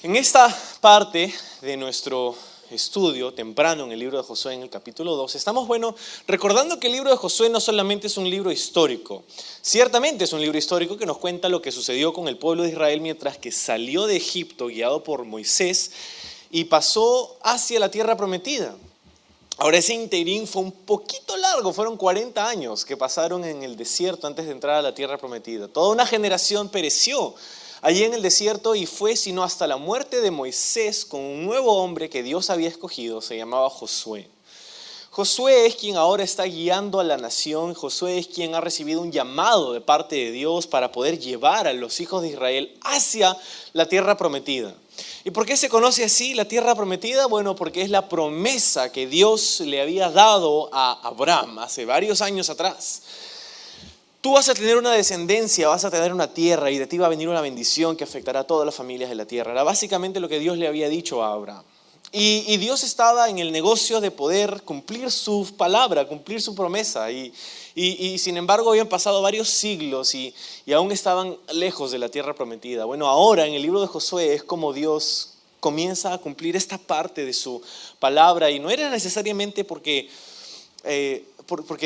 En esta parte de nuestro estudio temprano en el libro de Josué, en el capítulo 2, estamos, recordando que el libro de Josué no solamente es un libro histórico. Ciertamente es un libro histórico que nos cuenta lo que sucedió con el pueblo de Israel mientras que salió de Egipto guiado por Moisés y pasó hacia la tierra prometida. Ahora, ese interín fue un poquito largo, fueron 40 años que pasaron en el desierto antes de entrar a la tierra prometida. Toda una generación pereció allí en el desierto y fue sino hasta la muerte de Moisés con un nuevo hombre que Dios había escogido, se llamaba Josué. Josué es quien ahora está guiando a la nación. Josué es quien ha recibido un llamado de parte de Dios para poder llevar a los hijos de Israel hacia la tierra prometida. ¿Y por qué se conoce así la tierra prometida? Bueno, porque es la promesa que Dios le había dado a Abraham hace varios años atrás. Tú vas a tener una descendencia, vas a tener una tierra y de ti va a venir una bendición que afectará a todas las familias de la tierra. Era básicamente lo que Dios le había dicho a Abraham. Y Dios estaba en el negocio de poder cumplir su palabra, cumplir su promesa. Y sin embargo habían pasado varios siglos y aún estaban lejos de la tierra prometida. Bueno, ahora en el libro de Josué es como Dios comienza a cumplir esta parte de su palabra. Y no era necesariamente porque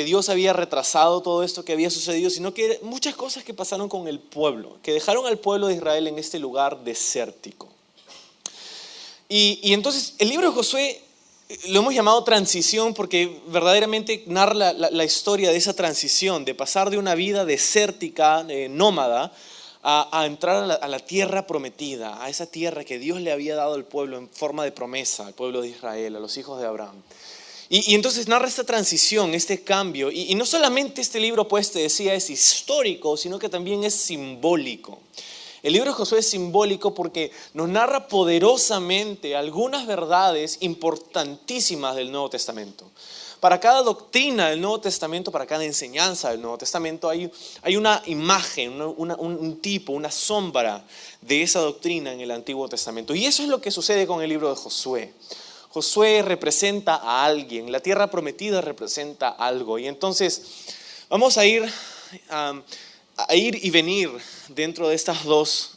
Dios había retrasado todo esto que había sucedido, sino que muchas cosas que pasaron con el pueblo, que dejaron al pueblo de Israel en este lugar desértico. Y entonces el libro de Josué lo hemos llamado transición porque verdaderamente narra la historia de esa transición, de pasar de una vida desértica, nómada, a entrar a la tierra prometida, a esa tierra que Dios le había dado al pueblo en forma de promesa, al pueblo de Israel, a los hijos de Abraham. Y entonces narra esta transición, este cambio. Y no solamente este libro, pues te decía, es histórico, sino que también es simbólico. El libro de Josué es simbólico porque nos narra poderosamente algunas verdades importantísimas del Nuevo Testamento. Para cada doctrina del Nuevo Testamento, para cada enseñanza del Nuevo Testamento, hay una imagen, un tipo, una sombra de esa doctrina en el Antiguo Testamento. Y eso es lo que sucede con el libro de Josué. Josué representa a alguien, la tierra prometida representa algo. Y entonces vamos a ir y venir dentro de estas dos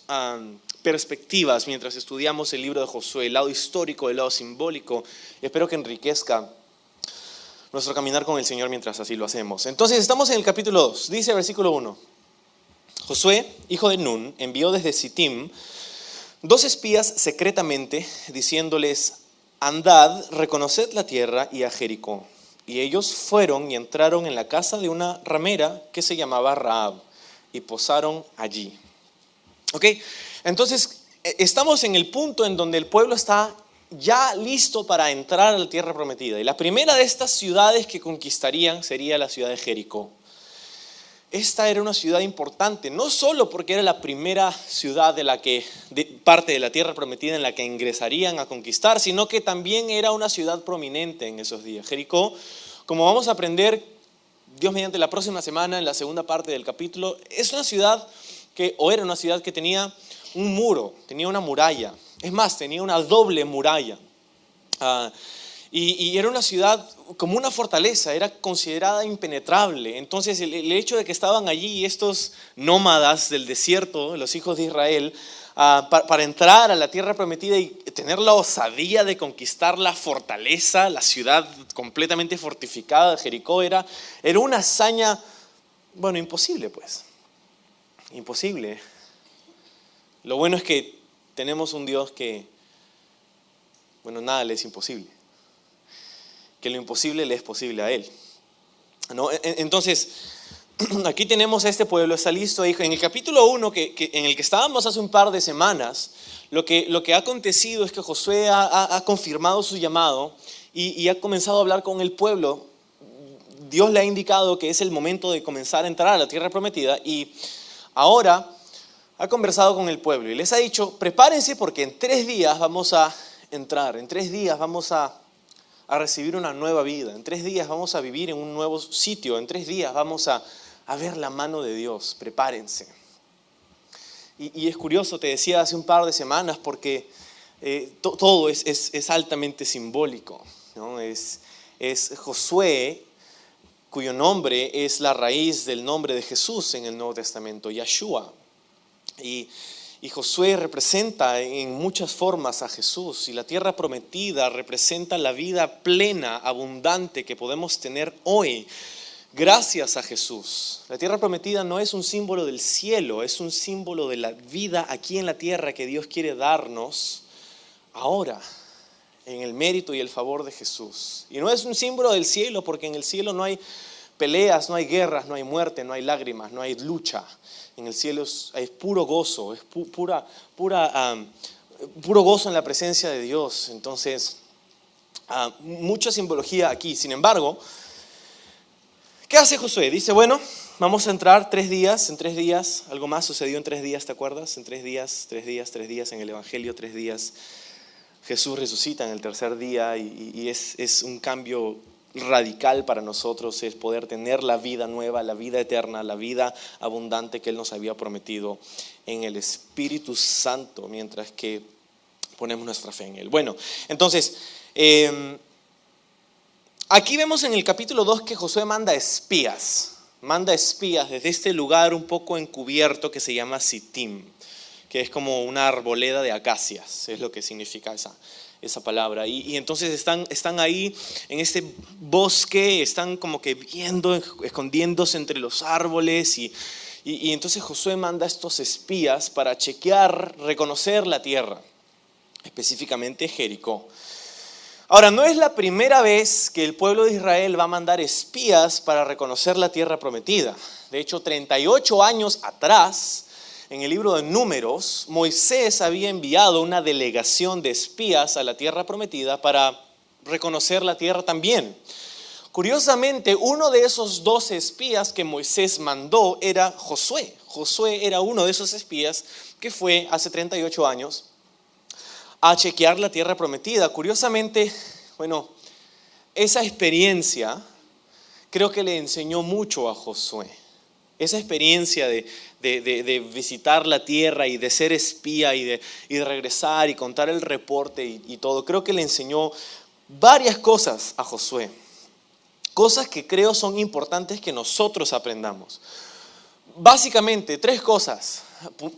perspectivas mientras estudiamos el libro de Josué, el lado histórico, el lado simbólico. Y espero que enriquezca nuestro caminar con el Señor mientras así lo hacemos. Entonces estamos en el capítulo 2, dice versículo 1. Josué, hijo de Nun, envió desde Sittim 2 espías secretamente diciéndoles: andad, reconoced la tierra y a Jericó. Y ellos fueron y entraron en la casa de una ramera que se llamaba Rahab y posaron allí. ¿Ok? Entonces, estamos en el punto en donde el pueblo está ya listo para entrar a la tierra prometida. Y la primera de estas ciudades que conquistarían sería la ciudad de Jericó. Esta era una ciudad importante, no solo porque era la primera ciudad parte de la tierra prometida en la que ingresarían a conquistar, sino que también era una ciudad prominente en esos días. Jericó, como vamos a aprender, Dios mediante la próxima semana, en la segunda parte del capítulo, era una ciudad que tenía un muro, tenía una muralla. Es más, tenía una doble muralla. Y era una ciudad como una fortaleza, era considerada impenetrable. Entonces el hecho de que estaban allí estos nómadas del desierto, los hijos de Israel, para entrar a la tierra prometida y tener la osadía de conquistar la fortaleza, la ciudad completamente fortificada de Jericó, era una hazaña, imposible pues. Imposible. Lo bueno es que tenemos un Dios que, nada le es imposible. Que lo imposible le es posible a Él, ¿no? Entonces, aquí tenemos a este pueblo, está listo. En el capítulo 1, en el que estábamos hace un par de semanas, lo que ha acontecido es que Josué ha confirmado su llamado y ha comenzado a hablar con el pueblo. Dios le ha indicado que es el momento de comenzar a entrar a la tierra prometida y ahora ha conversado con el pueblo y les ha dicho: prepárense porque en 3 días vamos a entrar, en 3 días vamos a recibir una nueva vida. En 3 días vamos a vivir en un nuevo sitio. En 3 días vamos a ver la mano de Dios. Prepárense. Y es curioso, te decía hace un par de semanas, porque todo es altamente simbólico, ¿no? Es Josué, cuyo nombre es la raíz del nombre de Jesús en el Nuevo Testamento, Yeshua. Y Y Josué representa en muchas formas a Jesús. Y la tierra prometida representa la vida plena, abundante que podemos tener hoy gracias a Jesús. La tierra prometida no es un símbolo del cielo, es un símbolo de la vida aquí en la tierra que Dios quiere darnos ahora, en el mérito y el favor de Jesús. Y no es un símbolo del cielo porque en el cielo no hay peleas, no hay guerras, no hay muerte, no hay lágrimas, no hay lucha. En el cielo es puro gozo, es puro gozo en la presencia de Dios. Entonces, mucha simbología aquí. Sin embargo, ¿qué hace Josué? Dice, bueno, vamos a entrar 3 días, en 3 días, algo más sucedió en 3 días, ¿te acuerdas? En 3 días en el Evangelio, 3 días. Jesús resucita en el tercer día y es un cambio radical para nosotros, es poder tener la vida nueva, la vida eterna, la vida abundante que Él nos había prometido en el Espíritu Santo mientras que ponemos nuestra fe en Él. Bueno, entonces, aquí vemos en el capítulo 2 que Josué manda espías desde este lugar un poco encubierto que se llama Sittim, que es como una arboleda de acacias, es lo que significa esa palabra. Y entonces están ahí en este bosque, están como que viendo, escondiéndose entre los árboles y entonces Josué manda a estos espías para chequear, reconocer la tierra, específicamente Jericó. Ahora, no es la primera vez que el pueblo de Israel va a mandar espías para reconocer la tierra prometida. De hecho, 38 años atrás, en el libro de Números, Moisés había enviado una delegación de espías a la tierra prometida para reconocer la tierra también. Curiosamente, uno de esos 12 espías que Moisés mandó era Josué. Josué era uno de esos espías que fue hace 38 años a chequear la tierra prometida. Curiosamente, bueno, esa experiencia creo que le enseñó mucho a Josué. Esa experiencia de visitar la tierra y de ser espía y de regresar y contar el reporte y todo, creo que le enseñó varias cosas a Josué. Cosas que creo son importantes que nosotros aprendamos. Básicamente, 3 cosas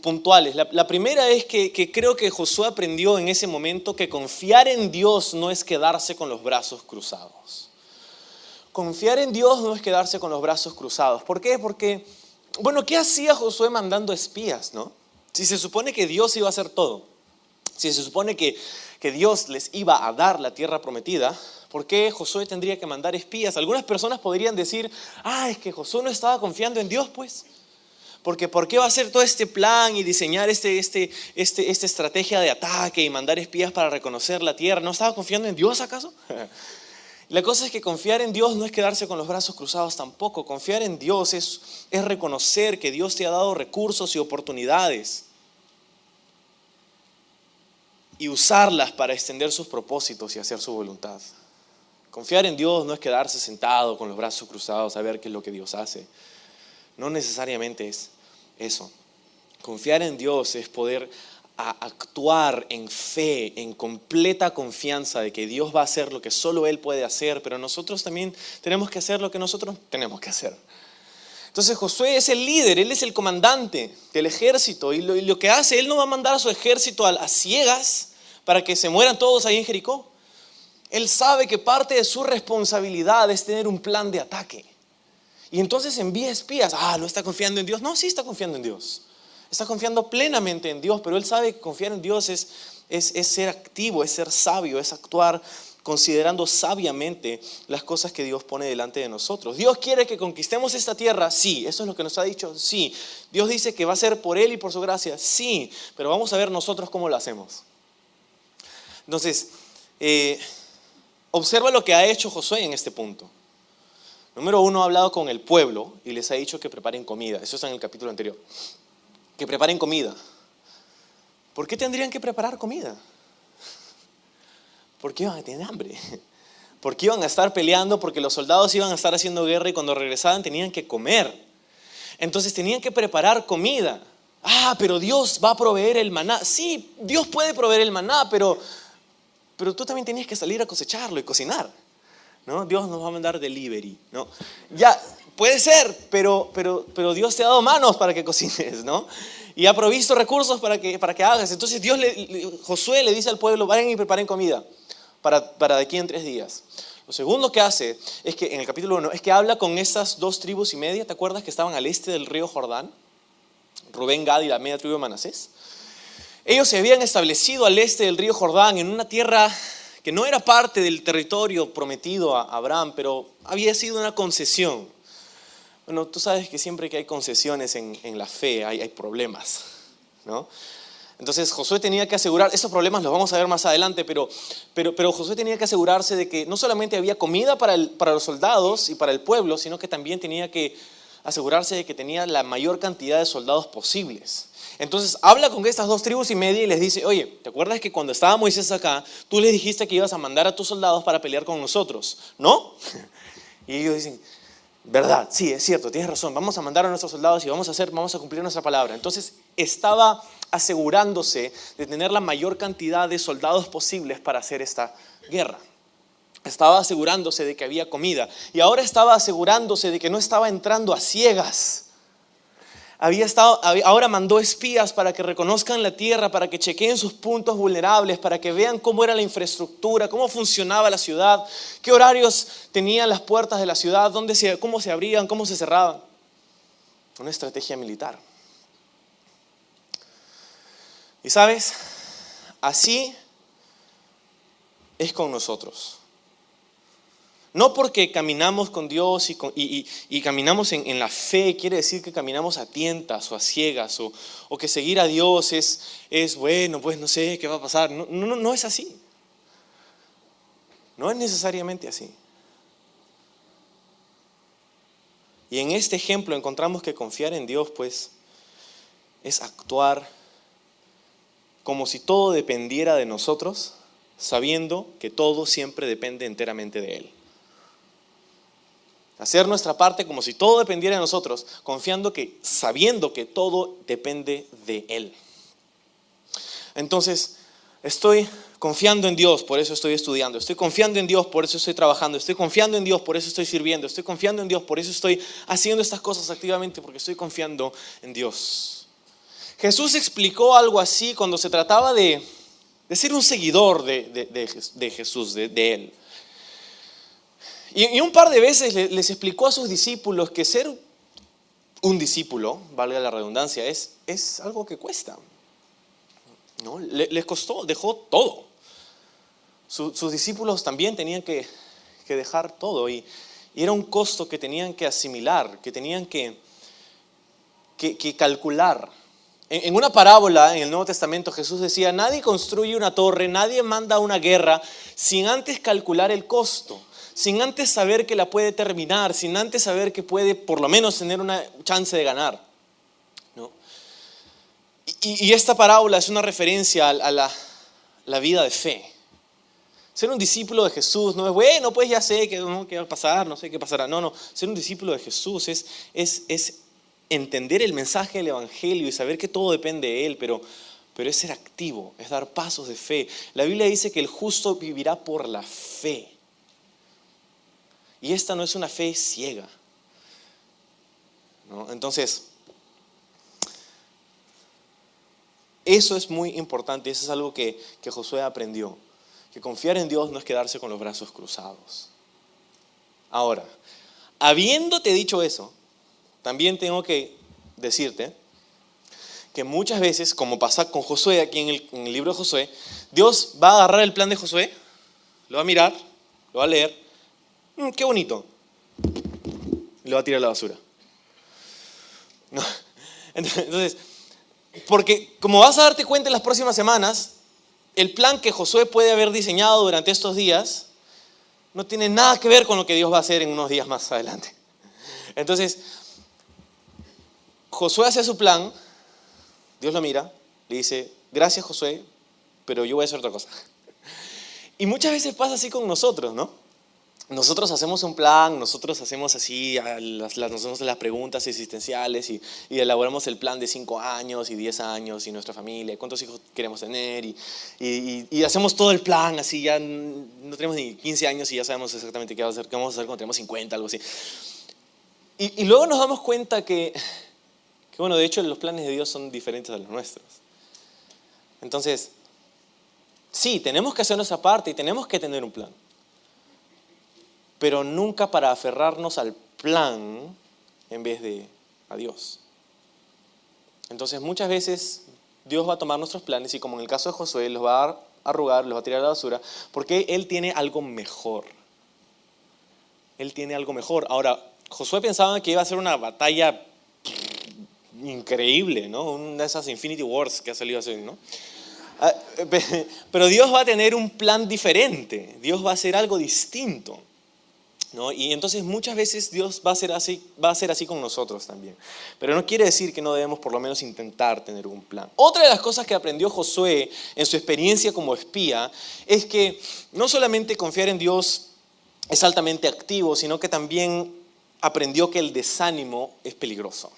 puntuales. La primera es que creo que Josué aprendió en ese momento que confiar en Dios no es quedarse con los brazos cruzados. Confiar en Dios no es quedarse con los brazos cruzados. ¿Por qué? Porque, bueno, ¿qué hacía Josué mandando espías, no? Si se supone que Dios iba a hacer todo, si se supone que Dios les iba a dar la tierra prometida, ¿por qué Josué tendría que mandar espías? Algunas personas podrían decir, es que Josué no estaba confiando en Dios, pues. Porque ¿por qué va a hacer todo este plan y diseñar esta estrategia de ataque y mandar espías para reconocer la tierra? ¿No estaba confiando en Dios acaso? La cosa es que confiar en Dios no es quedarse con los brazos cruzados tampoco. Confiar en Dios es reconocer que Dios te ha dado recursos y oportunidades y usarlas para extender sus propósitos y hacer su voluntad. Confiar en Dios no es quedarse sentado con los brazos cruzados a ver qué es lo que Dios hace. No necesariamente es eso. Confiar en Dios es poder actuar en fe, en completa confianza de que Dios va a hacer lo que solo Él puede hacer, pero nosotros también tenemos que hacer lo que nosotros tenemos que hacer. Entonces Josué es el líder, él es el comandante del ejército y lo que hace, él no va a mandar a su ejército a ciegas para que se mueran todos ahí en Jericó. Él sabe que parte de su responsabilidad es tener un plan de ataque. Y entonces envía espías. ¿No está confiando en Dios? No, sí está confiando en Dios. Está confiando plenamente en Dios, pero él sabe que confiar en Dios es ser activo, es ser sabio, es actuar considerando sabiamente las cosas que Dios pone delante de nosotros. Dios quiere que conquistemos esta tierra, sí, eso es lo que nos ha dicho, sí. Dios dice que va a ser por Él y por su gracia, sí, pero vamos a ver nosotros cómo lo hacemos. Entonces, observa lo que ha hecho Josué en este punto. Número 1, ha hablado con el pueblo y les ha dicho que preparen comida. Eso está en el capítulo anterior. Que preparen comida. ¿Por qué tendrían que preparar comida? ¿Por qué iban a tener hambre? ¿Por qué iban a estar peleando? Porque los soldados iban a estar haciendo guerra y cuando regresaban tenían que comer. Entonces tenían que preparar comida. Pero Dios va a proveer el maná. Sí, Dios puede proveer el maná, pero tú también tenías que salir a cosecharlo y cocinar, ¿no? Dios nos va a mandar delivery, ¿no? Ya, puede ser, pero Dios te ha dado manos para que cocines, ¿no? y ha provisto recursos para que hagas. Entonces Josué le dice al pueblo, vayan y preparen comida para de aquí en 3 días. Lo segundo que hace es que en el capítulo 1 es que habla con esas 2 tribus y media, ¿te acuerdas que estaban al este del río Jordán? Rubén, Gad y la media tribu de Manasés. Ellos se habían establecido al este del río Jordán en una tierra que no era parte del territorio prometido a Abraham, pero había sido una concesión. Bueno, tú sabes que siempre que hay concesiones en la fe hay problemas, ¿no? Entonces Josué tenía que asegurar, esos problemas los vamos a ver más adelante, pero Josué tenía que asegurarse de que no solamente había comida para los soldados y para el pueblo, sino que también tenía que asegurarse de que tenía la mayor cantidad de soldados posibles. Entonces habla con estas 2 tribus y media y les dice, oye, ¿te acuerdas que cuando estaba Moisés acá, tú les dijiste que ibas a mandar a tus soldados para pelear con nosotros? ¿No? Y ellos dicen, verdad, sí, es cierto, tienes razón, vamos a mandar a nuestros soldados y vamos a cumplir nuestra palabra. Entonces estaba asegurándose de tener la mayor cantidad de soldados posibles para hacer esta guerra. Estaba asegurándose de que había comida y ahora estaba asegurándose de que no estaba entrando a ciegas. Ahora mandó espías para que reconozcan la tierra, para que chequeen sus puntos vulnerables, para que vean cómo era la infraestructura, cómo funcionaba la ciudad, qué horarios tenían las puertas de la ciudad, cómo se abrían, cómo se cerraban. Una estrategia militar. Y sabes, así es con nosotros. No porque caminamos con Dios y caminamos en la fe, quiere decir que caminamos a tientas o a ciegas, o que seguir a Dios es bueno, pues no sé qué va a pasar. No es así. No es necesariamente así. Y en este ejemplo encontramos que confiar en Dios, pues, es actuar como si todo dependiera de nosotros, sabiendo que todo siempre depende enteramente de Él. Hacer nuestra parte como si todo dependiera de nosotros, sabiendo que todo depende de Él. Entonces, estoy confiando en Dios, por eso estoy estudiando. Estoy confiando en Dios, por eso estoy trabajando. Estoy confiando en Dios, por eso estoy sirviendo. Estoy confiando en Dios, por eso estoy haciendo estas cosas activamente, porque estoy confiando en Dios. Jesús explicó algo así cuando se trataba de ser un seguidor de Jesús, de Él. Y un par de veces les explicó a sus discípulos que ser un discípulo, valga la redundancia, es algo que cuesta, ¿no? Les costó, dejó todo. Sus discípulos también tenían que dejar todo y era un costo que tenían que asimilar, que tenían que calcular. En una parábola en el Nuevo Testamento Jesús decía, nadie construye una torre, nadie manda una guerra sin antes calcular el costo, sin antes saber que la puede terminar, sin antes saber que puede por lo menos tener una chance de ganar, ¿no? Y esta parábola es una referencia a la vida de fe. Ser un discípulo de Jesús no es, bueno, pues ya sé qué va a pasar, no sé qué pasará. No, ser un discípulo de Jesús es entender el mensaje del Evangelio y saber que todo depende de Él, pero es ser activo, es dar pasos de fe. La Biblia dice que el justo vivirá por la fe. Y esta no es una fe ciega, ¿no? Entonces, eso es muy importante, eso es algo que Josué aprendió, que confiar en Dios no es quedarse con los brazos cruzados. Ahora, habiéndote dicho eso, también tengo que decirte que muchas veces, como pasa con Josué aquí en el libro de Josué, Dios va a agarrar el plan de Josué, lo va a mirar, lo va a leer, qué bonito, y lo va a tirar a la basura. No. Entonces, porque como vas a darte cuenta en las próximas semanas, el plan que Josué puede haber diseñado durante estos días no tiene nada que ver con lo que Dios va a hacer en unos días más adelante. Entonces, Josué hace su plan, Dios lo mira, le dice, gracias Josué, pero yo voy a hacer otra cosa. Y muchas veces pasa así con nosotros, ¿no? Nosotros hacemos un plan, nosotros hacemos así, nos hacemos las preguntas existenciales y elaboramos el plan de 5 años y 10 años y nuestra familia, cuántos hijos queremos tener y hacemos todo el plan así, ya no tenemos ni 15 años y ya sabemos exactamente qué vamos a hacer cuando tenemos 50, algo así. Y luego nos damos cuenta que Que bueno, de hecho los planes de Dios son diferentes a los nuestros. Entonces, sí, tenemos que hacer nuestra parte y tenemos que tener un plan. Pero nunca para aferrarnos al plan en vez de a Dios. Entonces muchas veces Dios va a tomar nuestros planes y, como en el caso de Josué, los va a arrugar, los va a tirar a la basura, porque Él tiene algo mejor. Él tiene algo mejor. Ahora, Josué pensaba que iba a ser una batalla increíble, ¿no? Una de esas Infinity Wars que ha salido así, ¿no? Pero Dios va a tener un plan diferente. Dios va a hacer algo distinto, ¿no? Y entonces muchas veces Dios va a ser así con nosotros también. Pero no quiere decir que no debemos por lo menos intentar tener un plan. Otra de las cosas que aprendió Josué en su experiencia como espía es que no solamente confiar en Dios es altamente activo, sino que también aprendió que el desánimo es peligroso.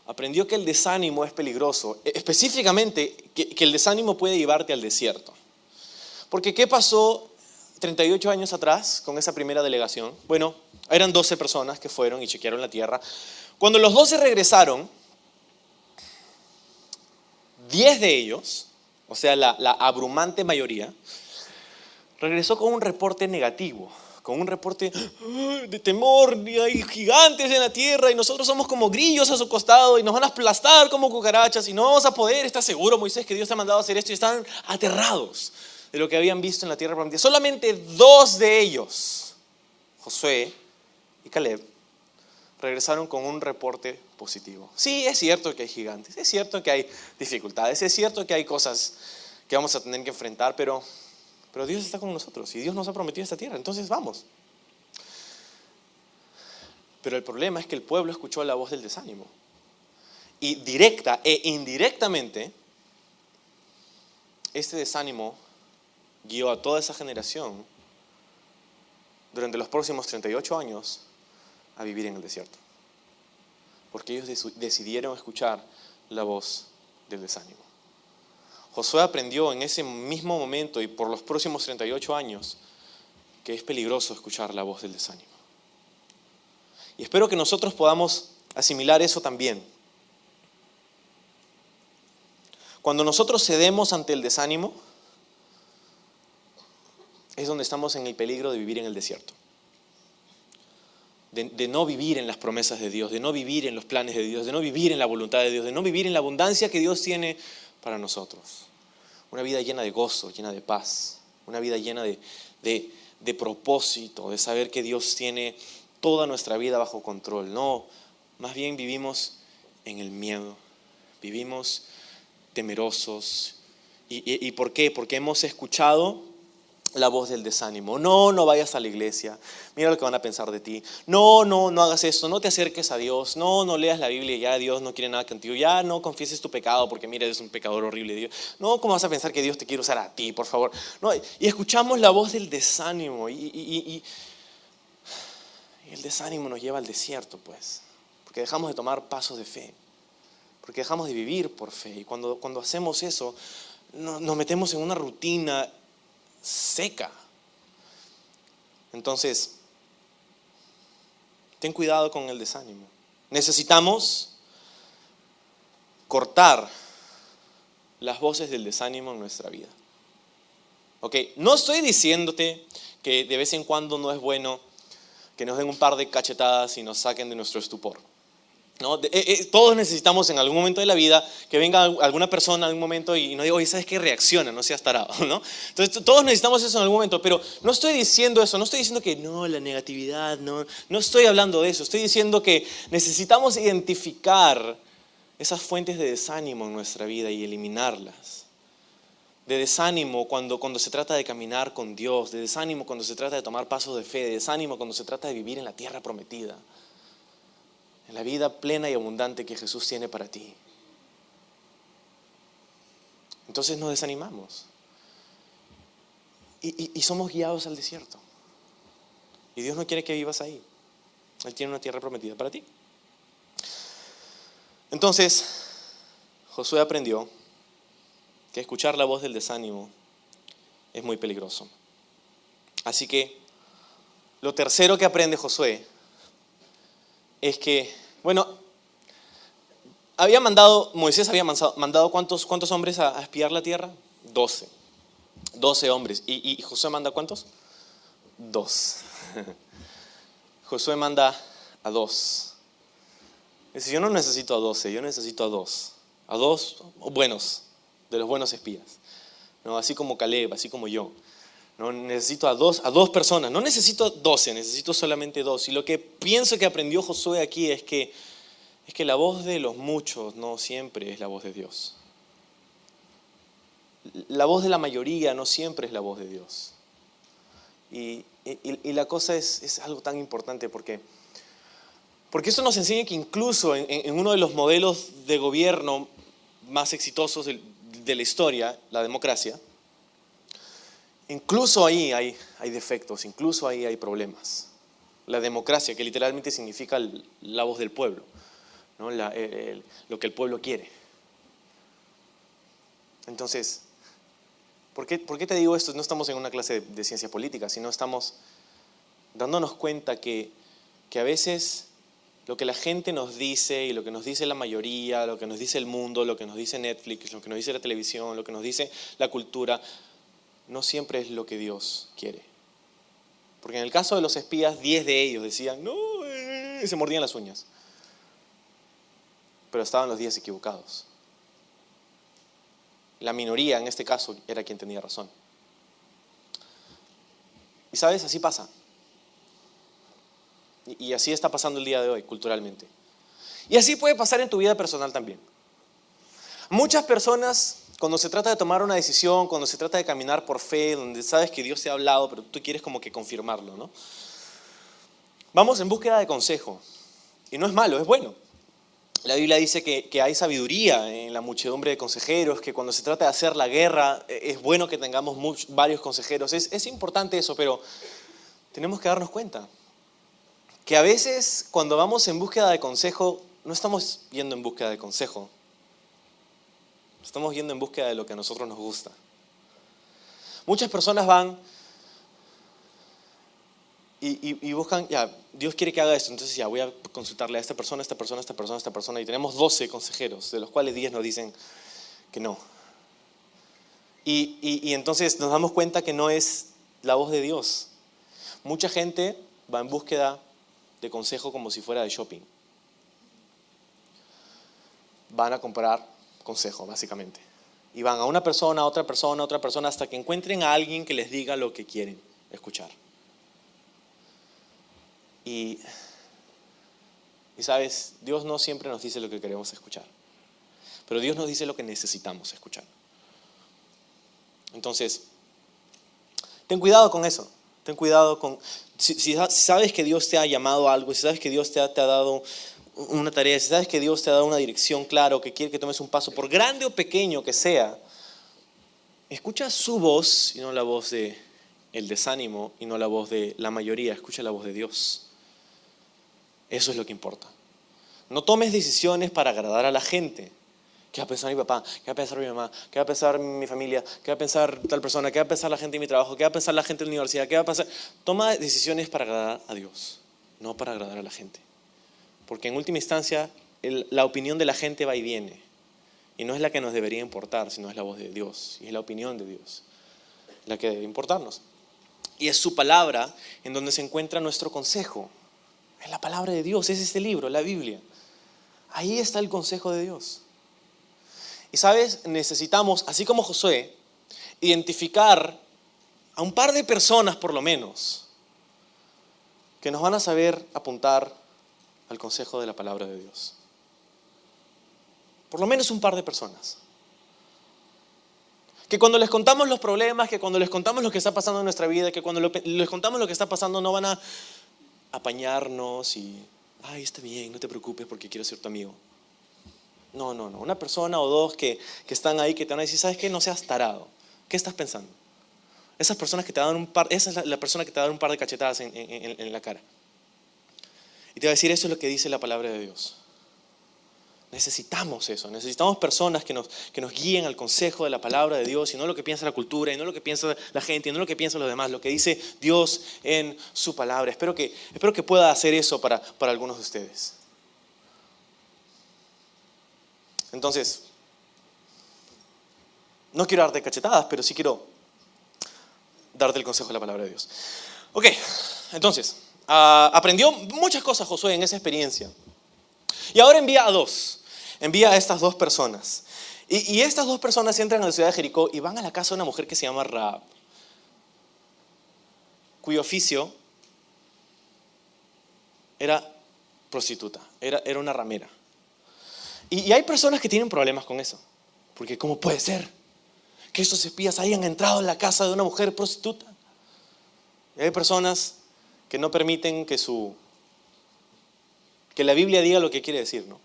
Aprendió que el desánimo es peligroso. Específicamente, que el desánimo puede llevarte al desierto. Porque ¿qué pasó 38 años atrás con esa primera delegación? Bueno, eran 12 personas que fueron y chequearon la tierra. Cuando los 12 regresaron, 10 de ellos, o sea, la abrumante mayoría, regresó con un reporte negativo, con un reporte de temor, y hay gigantes en la tierra y nosotros somos como grillos a su costado y nos van a aplastar como cucarachas y no vamos a poder. ¿Estás seguro, Moisés, que Dios te ha mandado a hacer esto? Y estaban aterrados de lo que habían visto en la tierra prometida. Solamente 2 de ellos, Josué y Caleb, regresaron con un reporte positivo. Sí, es cierto que hay gigantes, es cierto que hay dificultades, es cierto que hay cosas que vamos a tener que enfrentar, pero Dios está con nosotros y Dios nos ha prometido esta tierra, entonces vamos. Pero el problema es que el pueblo escuchó la voz del desánimo. Y directa e indirectamente, este desánimo guió a toda esa generación durante los próximos 38 años a vivir en el desierto. Porque ellos decidieron escuchar la voz del desánimo. Josué aprendió en ese mismo momento y por los próximos 38 años que es peligroso escuchar la voz del desánimo. Y espero que nosotros podamos asimilar eso también. Cuando nosotros cedemos ante el desánimo, es donde estamos en el peligro de vivir en el desierto. De no vivir en las promesas de Dios, de no vivir en los planes de Dios, de no vivir en la voluntad de Dios, de no vivir en la abundancia que Dios tiene para nosotros. Una vida llena de gozo, llena de paz, una vida llena de propósito, de saber que Dios tiene toda nuestra vida bajo control. No, más bien vivimos en el miedo, vivimos temerosos. ¿Y por qué? Porque hemos escuchado la voz del desánimo. No vayas a la iglesia, mira lo que van a pensar de ti. No hagas esto, no te acerques a Dios, no leas la Biblia, ya Dios no quiere nada contigo, ya no confieses tu pecado porque mira, eres un pecador horrible. Dios. No, ¿cómo vas a pensar que Dios te quiere usar a ti, por favor? No, y escuchamos la voz del desánimo y el desánimo nos lleva al desierto, pues, porque dejamos de tomar pasos de fe, porque dejamos de vivir por fe. Y cuando hacemos eso, nos metemos en una rutina seca. Entonces, ten cuidado con el desánimo. Necesitamos cortar las voces del desánimo en nuestra vida. Ok, no estoy diciéndote que de vez en cuando no es bueno que nos den un par de cachetadas y nos saquen de nuestro estupor. ¿No? Todos necesitamos en algún momento de la vida que venga alguna persona en algún momento y nos diga, oye, ¿sabes qué? Reacciona, no seas tarado, ¿no? Entonces todos necesitamos eso en algún momento, pero no estoy diciendo eso, no estoy diciendo que no, la negatividad, no estoy hablando de eso, estoy diciendo que necesitamos identificar esas fuentes de desánimo en nuestra vida y eliminarlas. De desánimo cuando se trata de caminar con Dios, de desánimo cuando se trata de tomar pasos de fe, de desánimo cuando se trata de vivir en la tierra prometida. En la vida plena y abundante que Jesús tiene para ti. Entonces nos desanimamos. Y somos guiados al desierto. Y Dios no quiere que vivas ahí. Él tiene una tierra prometida para ti. Entonces, Josué aprendió que escuchar la voz del desánimo es muy peligroso. Así que, lo tercero que aprende Josué es que, bueno, Moisés había mandado ¿cuántos hombres a espiar la tierra? 12. 12 hombres. ¿Y Josué manda cuántos? 2. Josué manda a 2. Dice, yo no necesito a 12, yo necesito a 2. A 2 buenos, de los buenos espías. ¿No? Así como Caleb, así como yo. No necesito a dos personas, no necesito 12, necesito solamente 2. Y lo que pienso que aprendió Josué aquí es que la voz de los muchos no siempre es la voz de Dios. La voz de la mayoría no siempre es la voz de Dios. Y la cosa es algo tan importante porque eso nos enseña que incluso en uno de los modelos de gobierno más exitosos de la historia, la democracia, incluso ahí hay defectos, incluso ahí hay problemas. La democracia, que literalmente significa la voz del pueblo, ¿no? Lo que el pueblo quiere. Entonces, ¿por qué te digo esto? No estamos en una clase de ciencia política, sino estamos dándonos cuenta que a veces lo que la gente nos dice y lo que nos dice la mayoría, lo que nos dice el mundo, lo que nos dice Netflix, lo que nos dice la televisión, lo que nos dice la cultura, no siempre es lo que Dios quiere. Porque en el caso de los espías, 10 de ellos decían, no, y se mordían las uñas. Pero estaban los 10 equivocados. La minoría, en este caso, era quien tenía razón. Y sabes, así pasa. Y así está pasando el día de hoy, culturalmente. Y así puede pasar en tu vida personal también. Muchas personas, cuando se trata de tomar una decisión, cuando se trata de caminar por fe, donde sabes que Dios te ha hablado, pero tú quieres como que confirmarlo, ¿no? Vamos en búsqueda de consejo. Y no es malo, es bueno. La Biblia dice que hay sabiduría en la muchedumbre de consejeros, que cuando se trata de hacer la guerra, es bueno que tengamos varios consejeros. Es importante eso, pero tenemos que darnos cuenta que a veces cuando vamos en búsqueda de consejo, no estamos yendo en búsqueda de consejo. Estamos yendo en búsqueda de lo que a nosotros nos gusta. Muchas personas van y buscan, ya, Dios quiere que haga esto, entonces ya voy a consultarle a esta persona, esta persona, esta persona, esta persona, y tenemos 12 consejeros, de los cuales 10 nos dicen que no. Y entonces nos damos cuenta que no es la voz de Dios. Mucha gente va en búsqueda de consejo como si fuera de shopping. Van a comprar consejo, básicamente. Y van a una persona, a otra persona, a otra persona, hasta que encuentren a alguien que les diga lo que quieren escuchar. Y sabes, Dios no siempre nos dice lo que queremos escuchar, pero Dios nos dice lo que necesitamos escuchar. Entonces, ten cuidado con eso. Ten cuidado con... Si sabes que Dios te ha llamado a algo, si sabes que Dios te ha dado una tarea, si sabes que Dios te ha dado una dirección clara, o que quiere que tomes un paso, por grande o pequeño que sea, escucha su voz y no la voz del desánimo y no la voz de la mayoría. Escucha la voz de Dios. Eso es lo que importa. No tomes decisiones para agradar a la gente. ¿Qué va a pensar mi papá? ¿Qué va a pensar mi mamá? ¿Qué va a pensar mi familia? ¿Qué va a pensar tal persona? ¿Qué va a pensar la gente en mi trabajo? ¿Qué va a pensar la gente en la universidad? ¿Qué va a pasar? Toma decisiones para agradar a Dios, no para agradar a la gente. Porque en última instancia, la opinión de la gente va y viene. Y no es la que nos debería importar, sino es la voz de Dios. Y es la opinión de Dios la que debe importarnos. Y es su palabra en donde se encuentra nuestro consejo. Es la palabra de Dios, es este libro, la Biblia. Ahí está el consejo de Dios. Y sabes, necesitamos, así como Josué, identificar a un par de personas por lo menos que nos van a saber apuntar al consejo de la palabra de Dios. Por lo menos un par de personas. Que cuando les contamos los problemas, que cuando les contamos lo que está pasando en nuestra vida, que cuando les contamos lo que está pasando no van a apañarnos y, ay, está bien, no te preocupes porque quiero ser tu amigo. No. Una persona o dos que están ahí, que te van a decir, ¿sabes qué? No seas tarado. ¿Qué estás pensando? Esas personas que te dan esa es la persona que te va a dar un par de cachetadas en la cara. Y te va a decir, eso es lo que dice la palabra de Dios. Necesitamos eso, necesitamos personas que nos guíen al consejo de la palabra de Dios y no lo que piensa la cultura y no lo que piensa la gente y no lo que piensan los demás, lo que dice Dios en su palabra. Espero que pueda hacer eso para algunos de ustedes. Entonces, no quiero darte cachetadas, pero sí quiero darte el consejo de la palabra de Dios. Ok, entonces, aprendió muchas cosas Josué en esa experiencia. Y ahora envía a dos. Envía a estas dos personas. Y estas dos personas entran a la ciudad de Jericó y van a la casa de una mujer que se llama Rahab, cuyo oficio era prostituta, era una ramera. Y hay personas que tienen problemas con eso. Porque ¿cómo puede ser que estos espías hayan entrado en la casa de una mujer prostituta? Y hay personas que no permiten que la Biblia diga lo que quiere decir, ¿no?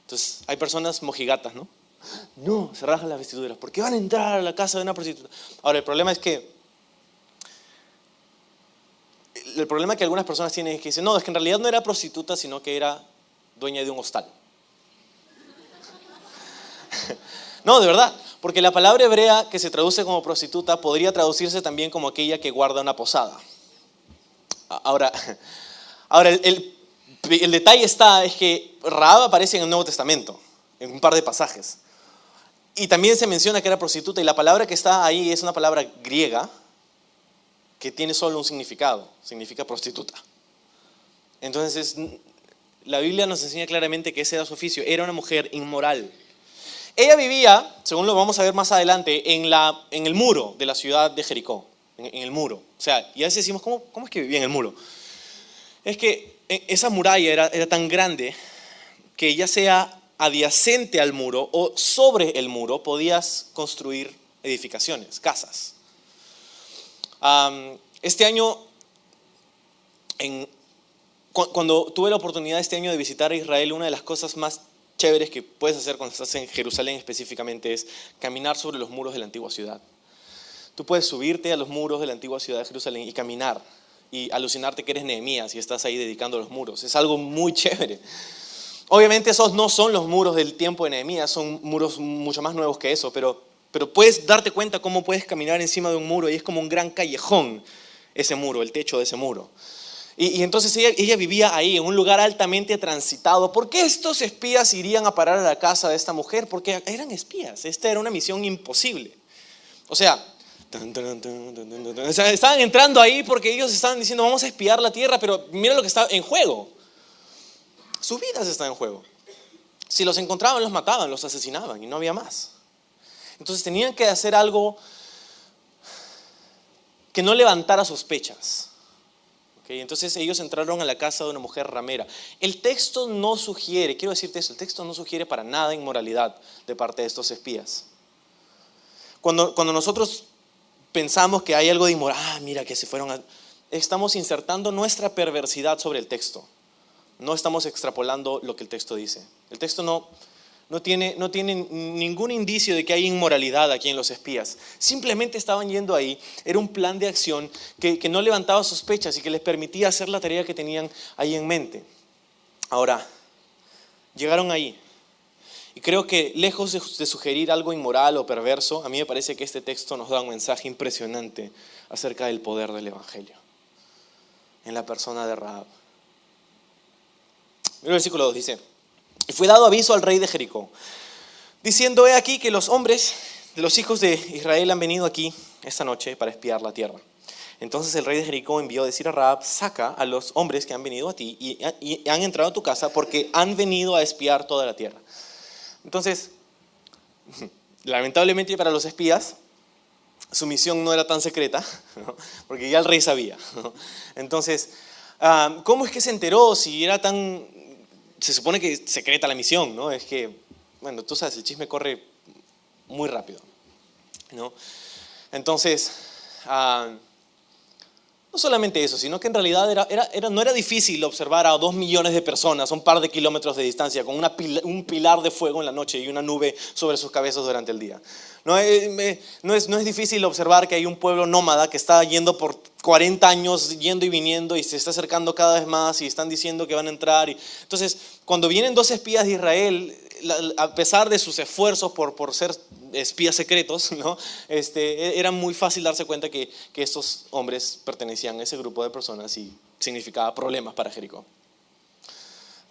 Entonces, hay personas mojigatas, ¿no? No, se rajan las vestiduras. ¿Por qué van a entrar a la casa de una prostituta? Ahora, el problema que algunas personas tienen es que dicen, no, es que en realidad no era prostituta, sino que era dueña de un hostal. No, de verdad, porque la palabra hebrea que se traduce como prostituta podría traducirse también como aquella que guarda una posada. Ahora el detalle es que Rahab aparece en el Nuevo Testamento, en un par de pasajes. Y también se menciona que era prostituta, y la palabra que está ahí es una palabra griega que tiene solo un significado, significa prostituta. Entonces, la Biblia nos enseña claramente que ese era su oficio, era una mujer inmoral. Ella vivía, según lo vamos a ver más adelante, en el muro de la ciudad de Jericó, en el muro. O sea, y a veces decimos, ¿cómo es que vivía en el muro? Es que esa muralla era tan grande que ya sea adyacente al muro o sobre el muro podías construir edificaciones, casas. Este año, cuando tuve la oportunidad este año de visitar a Israel, una de las cosas más chéveres que puedes hacer cuando estás en Jerusalén específicamente es caminar sobre los muros de la antigua ciudad. Tú puedes subirte a los muros de la antigua ciudad de Jerusalén y caminar y alucinarte que eres Nehemías y estás ahí dedicando los muros. Es algo muy chévere. Obviamente esos no son los muros del tiempo de Nehemías, son muros mucho más nuevos que eso, pero puedes darte cuenta cómo puedes caminar encima de un muro y es como un gran callejón ese muro, el techo de ese muro. Y entonces ella vivía ahí, en un lugar altamente transitado. ¿Por qué estos espías irían a parar a la casa de esta mujer? Porque eran espías, esta era una misión imposible. O sea, estaban entrando ahí porque ellos estaban diciendo vamos a espiar la tierra, pero mira lo que está en juego. Sus vidas están en juego. Si los encontraban, los mataban, los asesinaban y no había más. Entonces tenían que hacer algo que no levantara sospechas. Entonces ellos entraron a la casa de una mujer ramera. El texto no sugiere, quiero decirte eso, el texto no sugiere para nada inmoralidad de parte de estos espías. Cuando nosotros pensamos que hay algo de inmoral, mira que se fueron estamos insertando nuestra perversidad sobre el texto. No estamos extrapolando lo que el texto dice. El texto no tiene ningún indicio de que hay inmoralidad aquí en los espías. Simplemente estaban yendo ahí. Era un plan de acción que no levantaba sospechas y que les permitía hacer la tarea que tenían ahí en mente. Ahora, llegaron ahí. Y creo que lejos de sugerir algo inmoral o perverso, a mí me parece que este texto nos da un mensaje impresionante acerca del poder del Evangelio en la persona de Rahab. Mira el versículo 2, dice: y fue dado aviso al rey de Jericó, diciendo: he aquí que los hombres de los hijos de Israel han venido aquí esta noche para espiar la tierra. Entonces el rey de Jericó envió a decir a Rahab: saca a los hombres que han venido a ti y han entrado a tu casa porque han venido a espiar toda la tierra. Entonces, lamentablemente para los espías, su misión no era tan secreta, ¿no? Porque ya el rey sabía, ¿no? Entonces, ¿cómo es que se enteró si era tan... Se supone que secreta la misión, ¿no? Es que, bueno, tú sabes, el chisme corre muy rápido, ¿no? Entonces, no solamente eso, sino que en realidad no era difícil observar a 2 millones de personas a un par de kilómetros de distancia con un pilar de fuego en la noche y una nube sobre sus cabezas durante el día. No es difícil observar que hay un pueblo nómada que está yendo por 40 años, yendo y viniendo, y se está acercando cada vez más y están diciendo que van a entrar. Entonces, cuando vienen 2 espías de Israel, a pesar de sus esfuerzos por ser espías secretos, ¿no? Era muy fácil darse cuenta que estos hombres pertenecían a ese grupo de personas y significaba problemas para Jericó.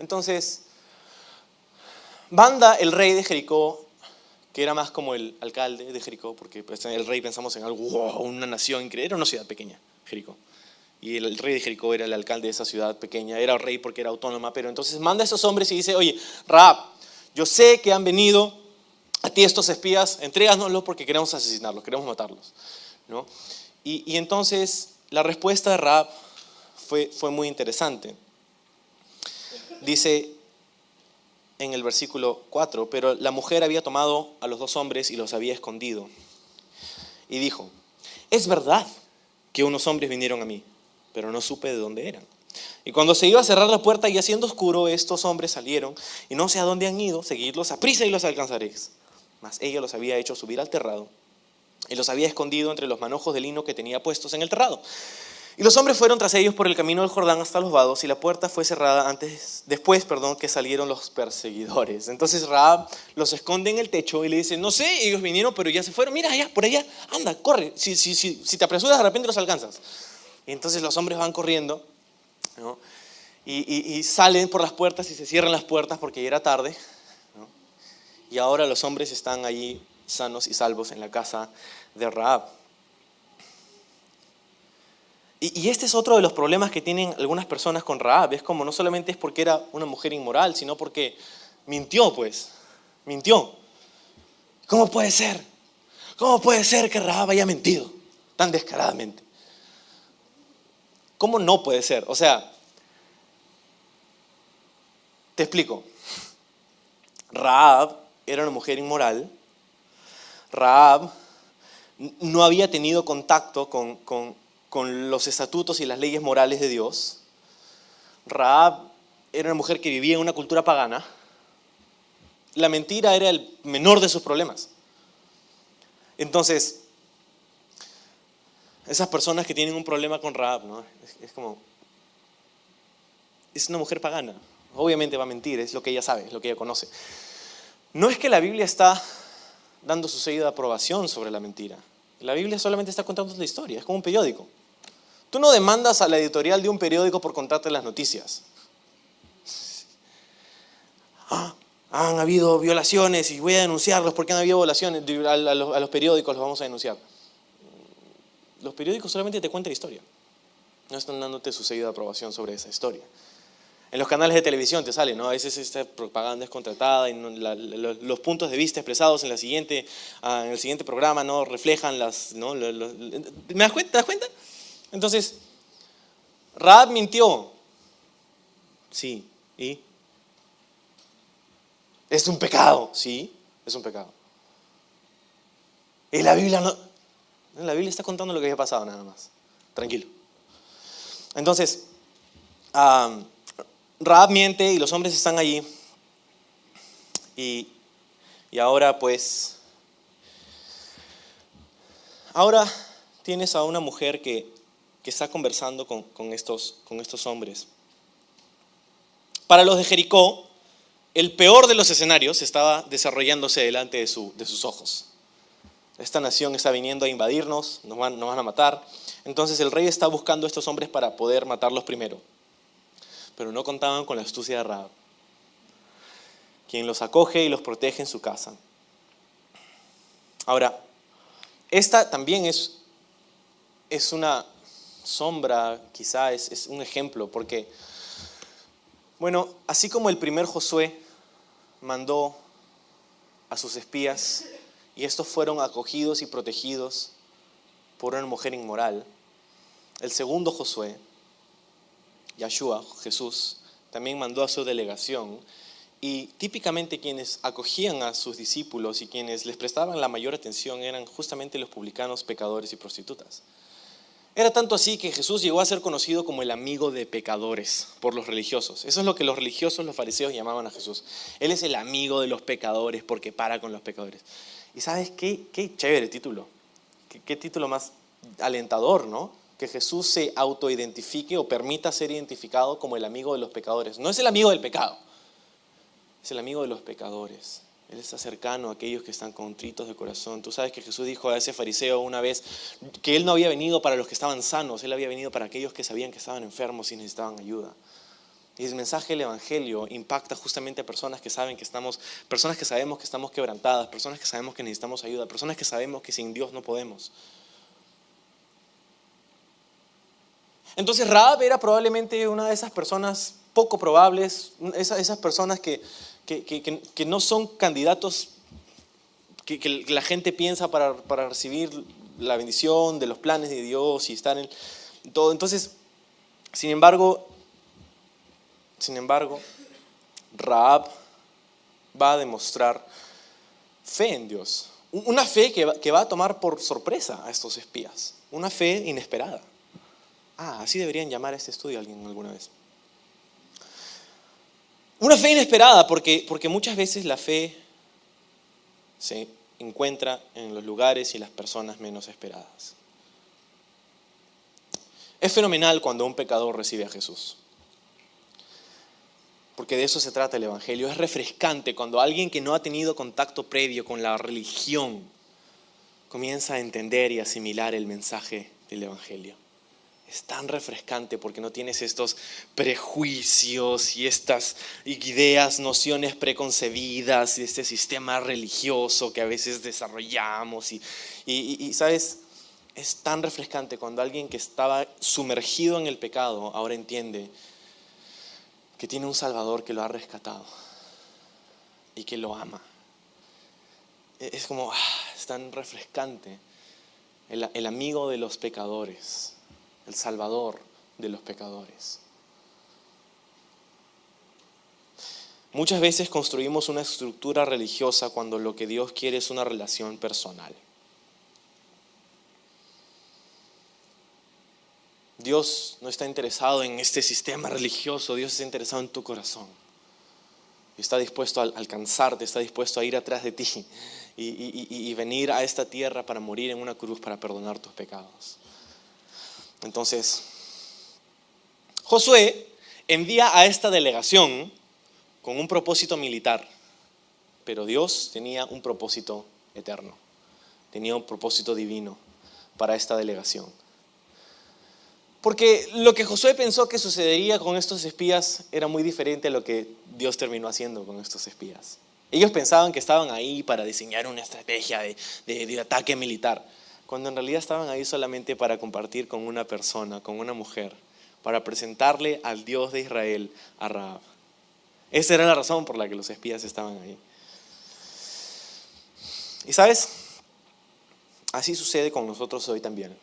Entonces, Manda el rey de Jericó, que era más como el alcalde de Jericó, porque pues, el rey pensamos en algo, wow, una nación increíble, era una ciudad pequeña, Jericó. Y el rey de Jericó era el alcalde de esa ciudad pequeña, era rey porque era autónoma, pero entonces manda a esos hombres y dice, oye, Rahab, yo sé que han venido a ti estos espías, entréganoslos porque queremos asesinarlos, queremos matarlos, ¿no? Y entonces la respuesta de Rahab fue muy interesante. Dice en el versículo 4, pero la mujer había tomado a los dos hombres y los había escondido. Y dijo, es verdad que unos hombres vinieron a mí, pero no supe de dónde eran. Y cuando se iba a cerrar la puerta y haciendo oscuro, estos hombres salieron y no sé a dónde han ido, seguidlos a prisa y los alcanzaréis. Mas ella los había hecho subir al terrado y los había escondido entre los manojos de lino que tenía puestos en el terrado. Y los hombres fueron tras ellos por el camino del Jordán hasta los vados, y la puerta fue cerrada después que salieron los perseguidores. Entonces Rahab los esconde en el techo y le dice, no sé, ellos vinieron pero ya se fueron, mira allá, por allá, anda, corre, si te apresuras de repente los alcanzas. Y entonces los hombres van corriendo, ¿no? y salen por las puertas y se cierran las puertas porque ya era tarde, ¿no? Y ahora los hombres están allí sanos y salvos en la casa de Rahab. Y este es otro de los problemas que tienen algunas personas con Rahab. Es como no solamente es porque era una mujer inmoral, sino porque mintió, mintió. ¿Cómo puede ser? ¿Cómo puede ser que Rahab haya mentido tan descaradamente? ¿Cómo no puede ser? O sea, te explico. Rahab era una mujer inmoral. Rahab no había tenido contacto con los estatutos y las leyes morales de Dios. Rahab era una mujer que vivía en una cultura pagana. La mentira era el menor de sus problemas. Entonces, esas personas que tienen un problema con Rahab, ¿no? Es como, es una mujer pagana. Obviamente va a mentir, es lo que ella sabe, es lo que ella conoce. No es que la Biblia está dando su sello de aprobación sobre la mentira. La Biblia solamente está contando la historia, es como un periódico. Tú no demandas a la editorial de un periódico por contarte las noticias. Han habido violaciones y voy a denunciarlos porque han habido violaciones. A los periódicos los vamos a denunciar. Los periódicos solamente te cuentan la historia. No están dándote su sello de aprobación sobre esa historia. En los canales de televisión te sale, ¿no? A veces esta propaganda es contratada y los puntos de vista expresados en el siguiente programa no reflejan las... ¿no? ¿Te das cuenta? Entonces, Rahab mintió. Sí, ¿y? ¿Es un pecado? Sí, es un pecado. Y la Biblia no... La Biblia está contando lo que había pasado nada más. Tranquilo. Entonces, Rahab miente y los hombres están allí. Y ahora pues... Ahora tienes a una mujer que está conversando con estos hombres. Para los de Jericó, el peor de los escenarios estaba desarrollándose delante de sus ojos. Esta nación está viniendo a invadirnos, nos van a matar. Entonces el rey está buscando a estos hombres para poder matarlos primero. Pero no contaban con la astucia de Rahab, quien los acoge y los protege en su casa. Ahora, esta también es una sombra, quizá es un ejemplo, porque, bueno, así como el primer Josué mandó a sus espías y estos fueron acogidos y protegidos por una mujer inmoral, el segundo Josué, Yahshua, Jesús, también mandó a su delegación, y típicamente quienes acogían a sus discípulos y quienes les prestaban la mayor atención eran justamente los publicanos, pecadores y prostitutas. Era tanto así que Jesús llegó a ser conocido como el amigo de pecadores por los religiosos. Eso es lo que los religiosos, los fariseos llamaban a Jesús. Él es el amigo de los pecadores porque para con los pecadores. Y ¿sabes qué chévere título? Qué título más alentador, ¿no? Que Jesús se autoidentifique o permita ser identificado como el amigo de los pecadores. No es el amigo del pecado, es el amigo de los pecadores. Él está cercano a aquellos que están contritos de corazón. Tú sabes que Jesús dijo a ese fariseo una vez que Él no había venido para los que estaban sanos, Él había venido para aquellos que sabían que estaban enfermos y necesitaban ayuda. Y el mensaje del Evangelio impacta justamente a personas que saben que personas que sabemos que estamos quebrantadas, personas que sabemos que necesitamos ayuda, personas que sabemos que sin Dios no podemos. Entonces Rahab era probablemente una de esas personas poco probables, esas personas que no son candidatos que la gente piensa para recibir la bendición de los planes de Dios y estar en todo. Entonces, sin embargo, Rahab va a demostrar fe en Dios. Una fe que va a tomar por sorpresa a estos espías. Una fe inesperada. Así deberían llamar a este estudio alguien alguna vez. Una fe inesperada porque muchas veces la fe se encuentra en los lugares y las personas menos esperadas. Es fenomenal cuando un pecador recibe a Jesús. Porque de eso se trata el Evangelio. Es refrescante cuando alguien que no ha tenido contacto previo con la religión comienza a entender y asimilar el mensaje del Evangelio. Es tan refrescante porque no tienes estos prejuicios y estas ideas, nociones preconcebidas de este sistema religioso que a veces desarrollamos. Y ¿sabes? Es tan refrescante cuando alguien que estaba sumergido en el pecado ahora entiende que tiene un Salvador que lo ha rescatado y que lo ama. Es como, es tan refrescante. El amigo de los pecadores, el Salvador de los pecadores. Muchas veces construimos una estructura religiosa cuando lo que Dios quiere es una relación personal. Dios no está interesado en este sistema religioso, Dios está interesado en tu corazón. Y está dispuesto a alcanzarte, está dispuesto a ir atrás de ti y venir a esta tierra para morir en una cruz para perdonar tus pecados. Entonces, Josué envía a esta delegación con un propósito militar, pero Dios tenía un propósito eterno, tenía un propósito divino para esta delegación. Porque lo que Josué pensó que sucedería con estos espías era muy diferente a lo que Dios terminó haciendo con estos espías. Ellos pensaban que estaban ahí para diseñar una estrategia de ataque militar, cuando en realidad estaban ahí solamente para compartir con una persona, con una mujer, para presentarle al Dios de Israel a Rahab. Esa era la razón por la que los espías estaban ahí. Y ¿sabes? Así sucede con nosotros hoy también.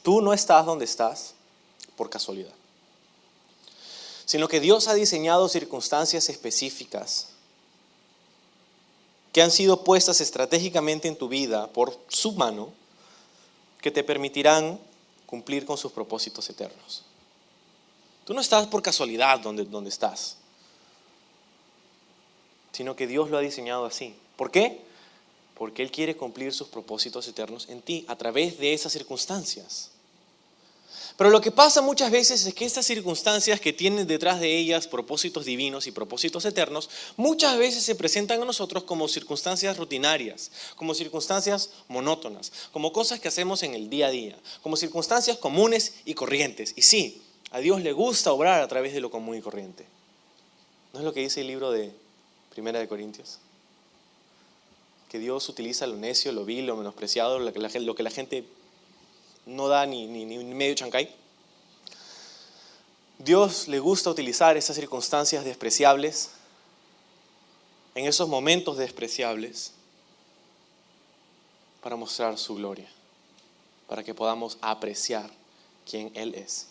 Tú no estás donde estás por casualidad, sino que Dios ha diseñado circunstancias específicas que han sido puestas estratégicamente en tu vida por su mano, que te permitirán cumplir con sus propósitos eternos. Tú no estás por casualidad donde estás, sino que Dios lo ha diseñado así. ¿Por qué? Porque Él quiere cumplir sus propósitos eternos en ti a través de esas circunstancias. Pero lo que pasa muchas veces es que estas circunstancias que tienen detrás de ellas propósitos divinos y propósitos eternos, muchas veces se presentan a nosotros como circunstancias rutinarias, como circunstancias monótonas, como cosas que hacemos en el día a día, como circunstancias comunes y corrientes. Y sí, a Dios le gusta obrar a través de lo común y corriente. ¿No es lo que dice el libro de Primera de Corintios? Que Dios utiliza lo necio, lo vil, lo menospreciado, lo que la gente no da ni medio chancay. Dios le gusta utilizar esas circunstancias despreciables, en esos momentos despreciables, para mostrar su gloria, para que podamos apreciar quién Él es.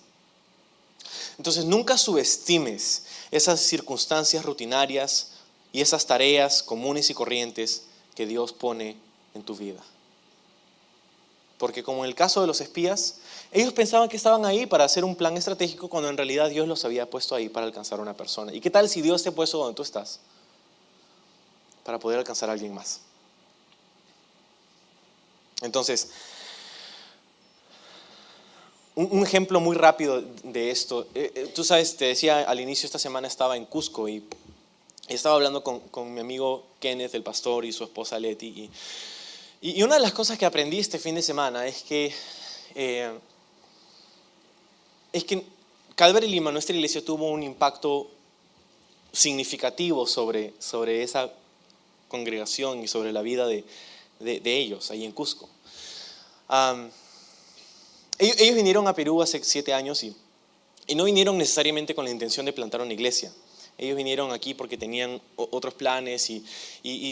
Entonces nunca subestimes esas circunstancias rutinarias y esas tareas comunes y corrientes que Dios pone en tu vida. Porque como en el caso de los espías, ellos pensaban que estaban ahí para hacer un plan estratégico cuando en realidad Dios los había puesto ahí para alcanzar a una persona. ¿Y qué tal si Dios te ha puesto donde tú estás para poder alcanzar a alguien más? Entonces, un ejemplo muy rápido de esto. Tú sabes, te decía al inicio, esta semana estaba en Cusco y estaba hablando con mi amigo Kenneth, el pastor, y su esposa Leti. Y una de las cosas que aprendí este fin de semana es que Calvary Lima, nuestra iglesia, tuvo un impacto significativo sobre esa congregación y sobre la vida de ellos ahí en Cusco. Ellos vinieron a Perú hace 7 años y no vinieron necesariamente con la intención de plantar una iglesia. Ellos vinieron aquí porque tenían otros planes y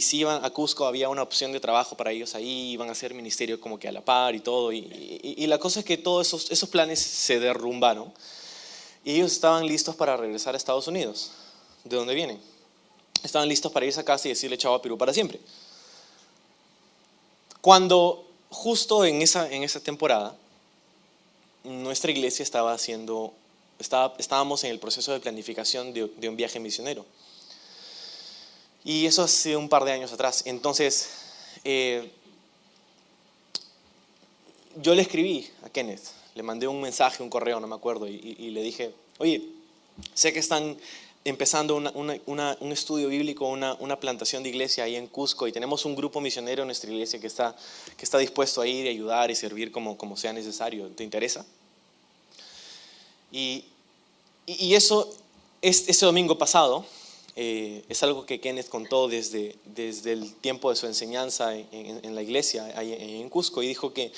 si iban a Cusco había una opción de trabajo para ellos ahí, iban a hacer ministerio como que a la par y todo. Y la cosa es que todos esos planes se derrumbaron y ellos estaban listos para regresar a Estados Unidos, de donde vienen. Estaban listos para irse a casa y decirle chao a Perú para siempre. Cuando justo en esa temporada, nuestra iglesia estábamos en el proceso de planificación de un viaje misionero. Y eso hace un par de años atrás. Entonces, yo le escribí a Kenneth, le mandé un mensaje, un correo, no me acuerdo, y le dije, oye, sé que están empezando un estudio bíblico, una plantación de iglesia ahí en Cusco, y tenemos un grupo misionero en nuestra iglesia que está dispuesto a ir y ayudar y servir como sea necesario. ¿Te interesa? Y eso, ese domingo pasado, es algo que Kenneth contó desde el tiempo de su enseñanza en la iglesia ahí en Cusco, y dijo que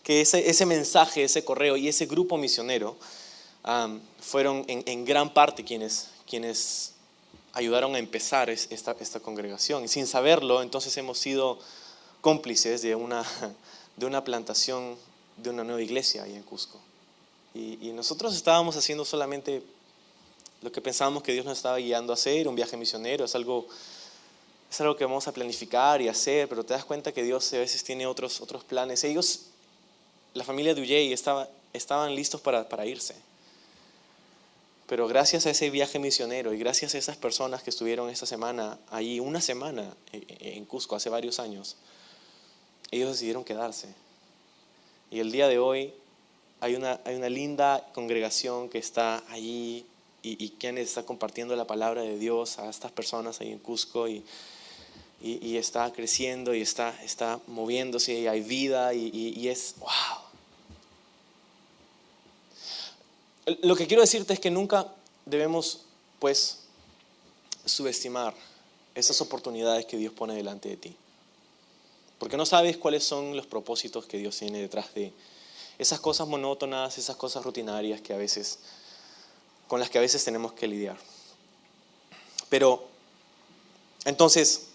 ese mensaje, ese correo y ese grupo misionero fueron en gran parte quienes ayudaron a empezar esta congregación. Y sin saberlo, entonces hemos sido cómplices de una plantación de una nueva iglesia ahí en Cusco. Y nosotros estábamos haciendo solamente lo que pensábamos que Dios nos estaba guiando a hacer, un viaje misionero. Es algo que vamos a planificar y hacer, pero te das cuenta que Dios a veces tiene otros planes. Ellos, la familia de Ujei, estaban listos para irse. Pero gracias a ese viaje misionero y gracias a esas personas que estuvieron esta semana allí, una semana en Cusco hace varios años, ellos decidieron quedarse. Y el día de hoy hay una linda congregación que está allí y quien está compartiendo la palabra de Dios a estas personas ahí en Cusco y está creciendo y está moviéndose y hay vida y es wow. Lo que quiero decirte es que nunca debemos pues subestimar esas oportunidades que Dios pone delante de ti, porque no sabes cuáles son los propósitos que Dios tiene detrás de esas cosas monótonas, esas cosas rutinarias con las que a veces tenemos que lidiar. Pero, entonces,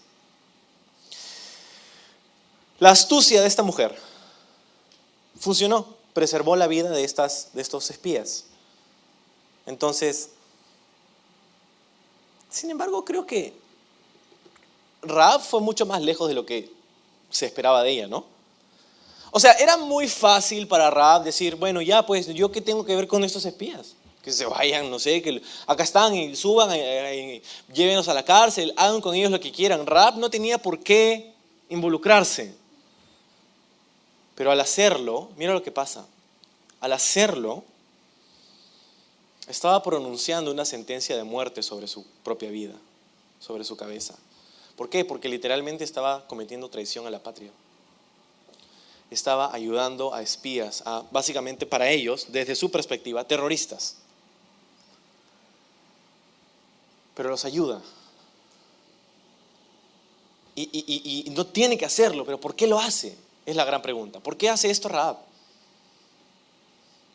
la astucia de esta mujer funcionó, preservó la vida de estos espías. Entonces, sin embargo, creo que Rahab fue mucho más lejos de lo que se esperaba de ella, ¿no? O sea, era muy fácil para Rahab decir, bueno, ya pues, ¿yo qué tengo que ver con estos espías? Que se vayan, no sé, que acá están y suban, llévenos a la cárcel, hagan con ellos lo que quieran. Rahab no tenía por qué involucrarse. Pero al hacerlo, mira lo que pasa. Al hacerlo, estaba pronunciando una sentencia de muerte sobre su propia vida, sobre su cabeza. ¿Por qué? Porque literalmente estaba cometiendo traición a la patria. Estaba ayudando a espías, básicamente para ellos, desde su perspectiva, terroristas. Pero los ayuda. Y no tiene que hacerlo, pero ¿por qué lo hace? Es la gran pregunta. ¿Por qué hace esto Rahab?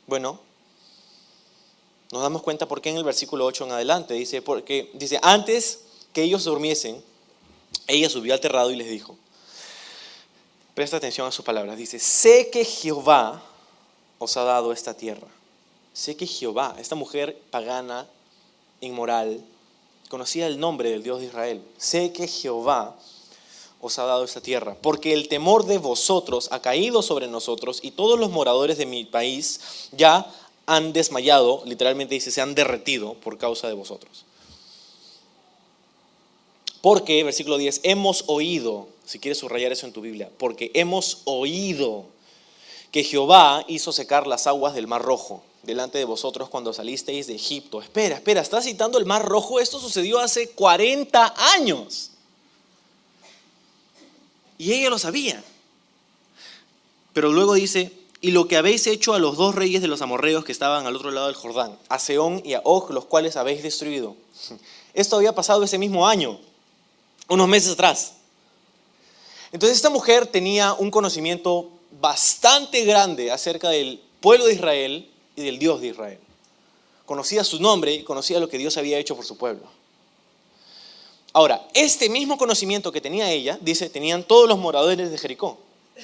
Bueno, nos damos cuenta porque en el versículo 8 en adelante dice, antes que ellos durmiesen, ella subió al terrado y les dijo, presta atención a sus palabras, dice, sé que Jehová os ha dado esta tierra. Sé que Jehová, esta mujer pagana, inmoral, conocía el nombre del Dios de Israel. Sé que Jehová os ha dado esta tierra, porque el temor de vosotros ha caído sobre nosotros y todos los moradores de mi país ya han desmayado, literalmente dice, se han derretido por causa de vosotros. Porque, versículo 10, hemos oído, si quieres subrayar eso en tu Biblia, porque hemos oído que Jehová hizo secar las aguas del Mar Rojo delante de vosotros cuando salisteis de Egipto. Espera, ¿estás citando el Mar Rojo? Esto sucedió hace 40 años. Y ella lo sabía. Pero luego dice, y lo que habéis hecho a los 2 reyes de los amorreos que estaban al otro lado del Jordán, a Sehón y a Og, los cuales habéis destruido. Esto había pasado ese mismo año, unos meses atrás. Entonces esta mujer tenía un conocimiento bastante grande acerca del pueblo de Israel y del Dios de Israel. Conocía su nombre y conocía lo que Dios había hecho por su pueblo. Ahora, este mismo conocimiento que tenía ella, dice, tenían todos los moradores de Jericó.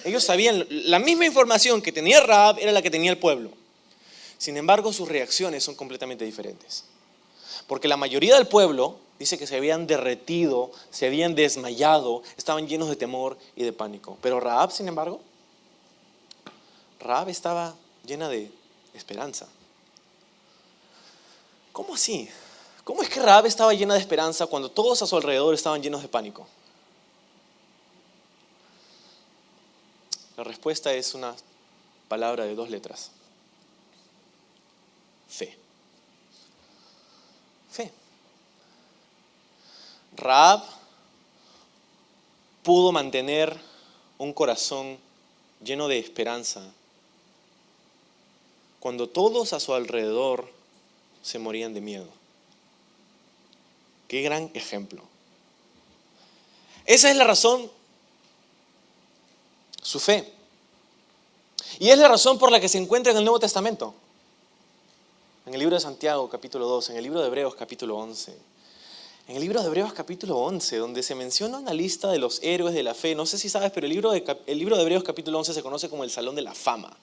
Ellos sabían, la misma información que tenía Rahab era la que tenía el pueblo. Sin embargo, sus reacciones son completamente diferentes. Porque la mayoría del pueblo dice que se habían derretido, se habían desmayado, estaban llenos de temor y de pánico. Pero Rahab, sin embargo, Rahab estaba llena de esperanza. ¿Cómo así? ¿Cómo es que Rahab estaba llena de esperanza cuando todos a su alrededor estaban llenos de pánico? La respuesta es una palabra de 2 letras. Fe. Fe. Rahab pudo mantener un corazón lleno de esperanza cuando todos a su alrededor se morían de miedo. Qué gran ejemplo. Esa es la razón, su fe. Y es la razón por la que se encuentra en el Nuevo Testamento. En el libro de Santiago, capítulo 2, en el libro de Hebreos, capítulo 11. En el libro de Hebreos, capítulo 11, donde se menciona una lista de los héroes de la fe. No sé si sabes, pero el libro de Hebreos, capítulo 11, se conoce como el Salón de la Fama.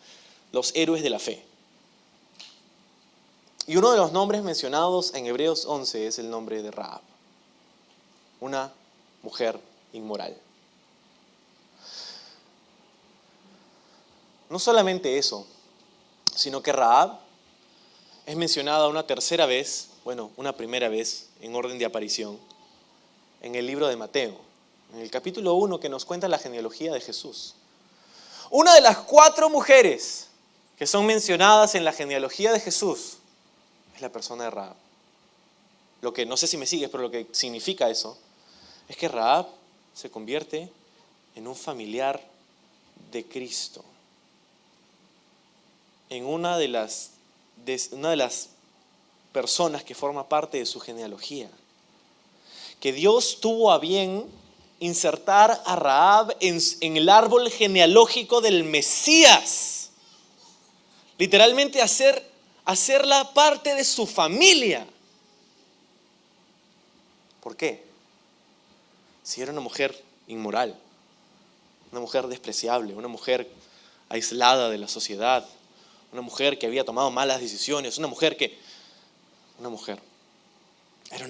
Los héroes de la fe. Y uno de los nombres mencionados en Hebreos 11 es el nombre de Rahab, una mujer inmoral. No solamente eso, sino que Rahab es mencionada una tercera vez, una primera vez en orden de aparición, en el libro de Mateo, en el capítulo 1 que nos cuenta la genealogía de Jesús. Una de las 4 mujeres que son mencionadas en la genealogía de Jesús es la persona de Rahab. Lo que, no sé si me sigues, pero lo que significa eso es que Rahab se convierte en un familiar de Cristo. En una de las personas que forma parte de su genealogía. Que Dios tuvo a bien insertar a Rahab en el árbol genealógico del Mesías. Literalmente hacerla parte de su familia. ¿Por qué? Si era una mujer inmoral, una mujer despreciable, una mujer aislada de la sociedad, una mujer que había tomado malas decisiones, era una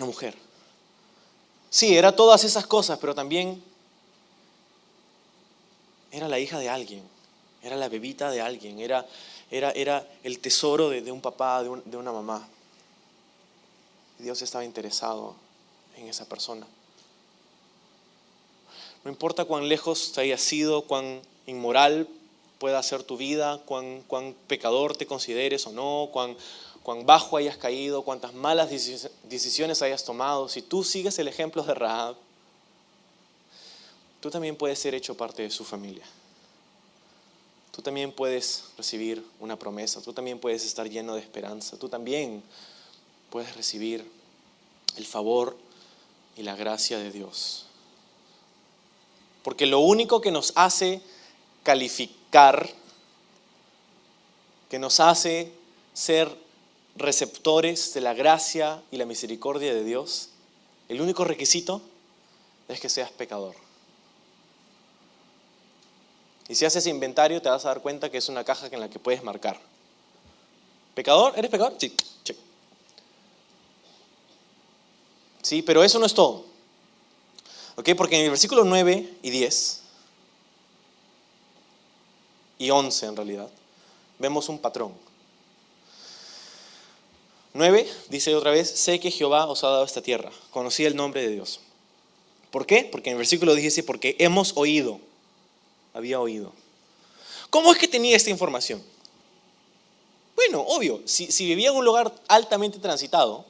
mujer. Sí, era todas esas cosas, pero también era la hija de alguien, era la bebita de alguien, era el tesoro de un papá, de una mamá. Dios estaba interesado en esa persona. No importa cuán lejos te hayas sido, cuán inmoral pueda ser tu vida, cuán pecador te consideres o no, cuán bajo hayas caído, cuántas malas decisiones hayas tomado, si tú sigues el ejemplo de Rahab, tú también puedes ser hecho parte de su familia. Tú también puedes recibir una promesa, tú también puedes estar lleno de esperanza, tú también puedes recibir el favor y la gracia de Dios. Porque lo único que nos hace calificar, que nos hace ser receptores de la gracia y la misericordia de Dios, el único requisito es que seas pecador. Y si haces inventario te vas a dar cuenta que es una caja en la que puedes marcar. ¿Pecador? ¿Eres pecador? Sí, check. Sí, pero eso no es todo. ¿Ok? Porque en el versículo 9 y 10 y 11 en realidad, vemos un patrón. 9 dice otra vez, sé que Jehová os ha dado esta tierra. Conocí el nombre de Dios. ¿Por qué? Porque en el versículo 10 dice, porque hemos oído. Había oído. ¿Cómo es que tenía esta información? Bueno, obvio, si vivía en un lugar altamente transitado,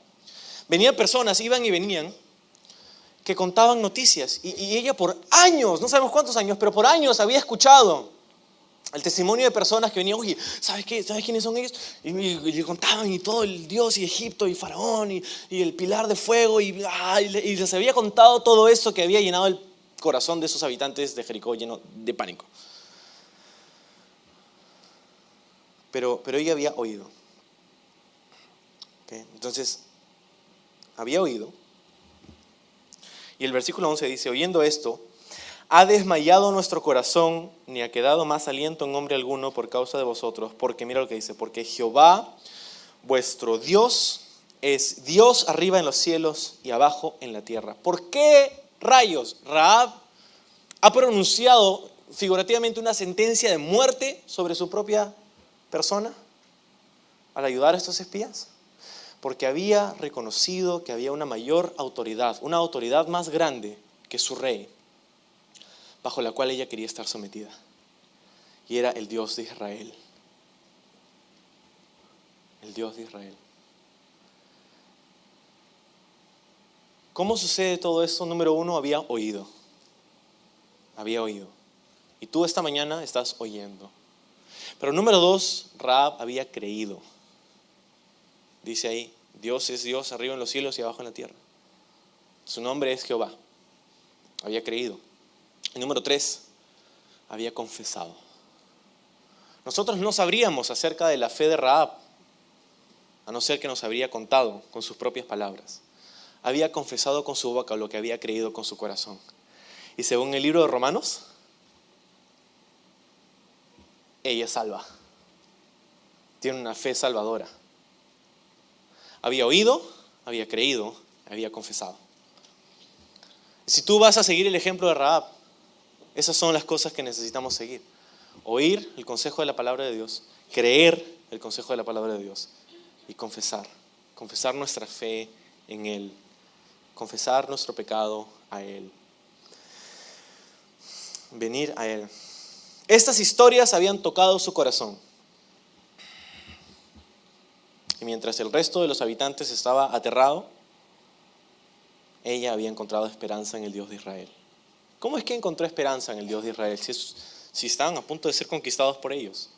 venían personas, iban y venían, que contaban noticias. Y ella por años, no sabemos cuántos años, pero por años había escuchado el testimonio de personas que venían, oye, ¿sabes qué? ¿Sabes quiénes son ellos? Y le contaban y todo el Dios y Egipto y Faraón y el pilar de fuego y les había contado todo eso que había llenado el corazón de esos habitantes de Jericó lleno de pánico. Pero ella había oído. ¿Okay? Entonces, había oído. Y el versículo 11 dice, oyendo esto, ha desmayado nuestro corazón, ni ha quedado más aliento en hombre alguno por causa de vosotros, porque mira lo que dice, porque Jehová, vuestro Dios, es Dios arriba en los cielos y abajo en la tierra. ¿Por qué rayos Rahab ha pronunciado figurativamente una sentencia de muerte sobre su propia persona al ayudar a estos espías? Porque había reconocido que había una mayor autoridad, una autoridad más grande que su rey, bajo la cual ella quería estar sometida. Y era el Dios de Israel. El Dios de Israel. ¿Cómo sucede todo esto? Número uno, había oído. Había oído. Y tú esta mañana estás oyendo. Pero número dos, Rahab había creído. Dice ahí, Dios es Dios arriba en los cielos y abajo en la tierra. Su nombre es Jehová. Había creído. Y número tres, había confesado. Nosotros no sabríamos acerca de la fe de Rahab, a no ser que nos habría contado con sus propias palabras. Había confesado con su boca lo que había creído con su corazón. Y según el libro de Romanos, ella es salva. Tiene una fe salvadora. Había oído, había creído, había confesado. Si tú vas a seguir el ejemplo de Rahab, esas son las cosas que necesitamos seguir. Oír el consejo de la palabra de Dios, creer el consejo de la palabra de Dios y confesar. Confesar nuestra fe en Él. Confesar nuestro pecado a Él. Venir a Él. Estas historias habían tocado su corazón. Y mientras el resto de los habitantes estaba aterrado, ella había encontrado esperanza en el Dios de Israel. ¿Cómo es que encontró esperanza en el Dios de Israel si estaban a punto de ser conquistados por ellos?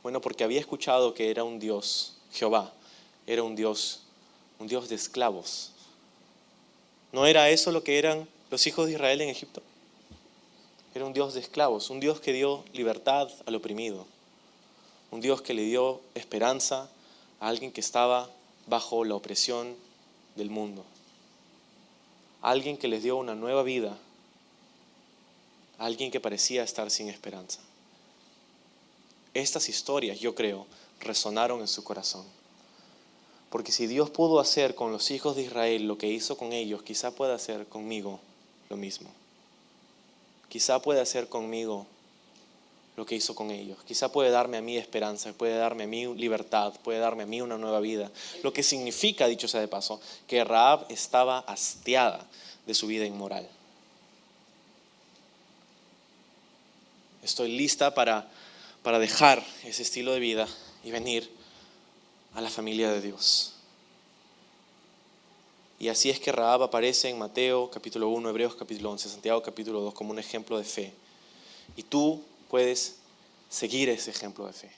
Bueno, porque había escuchado que era un Dios, Jehová, era un Dios de esclavos. ¿No era eso lo que eran los hijos de Israel en Egipto? Era un Dios de esclavos, un Dios que dio libertad al oprimido, un Dios que le dio esperanza a alguien que estaba bajo la opresión del mundo. Alguien que les dio una nueva vida, alguien que parecía estar sin esperanza. Estas historias, yo creo, resonaron en su corazón. Porque si Dios pudo hacer con los hijos de Israel lo que hizo con ellos, quizá pueda hacer conmigo lo mismo. Quizá pueda hacer conmigo lo que hizo con ellos. Quizá puede darme a mí esperanza, puede darme a mí libertad, puede darme a mí una nueva vida. Lo que significa, dicho sea de paso, que Rahab estaba hastiada de su vida inmoral. Estoy lista para dejar ese estilo de vida y venir a la familia de Dios. Y así es que Rahab aparece en Mateo capítulo 1, Hebreos capítulo 11, Santiago capítulo 2 como un ejemplo de fe. Y tú puedes seguir ese ejemplo de fe.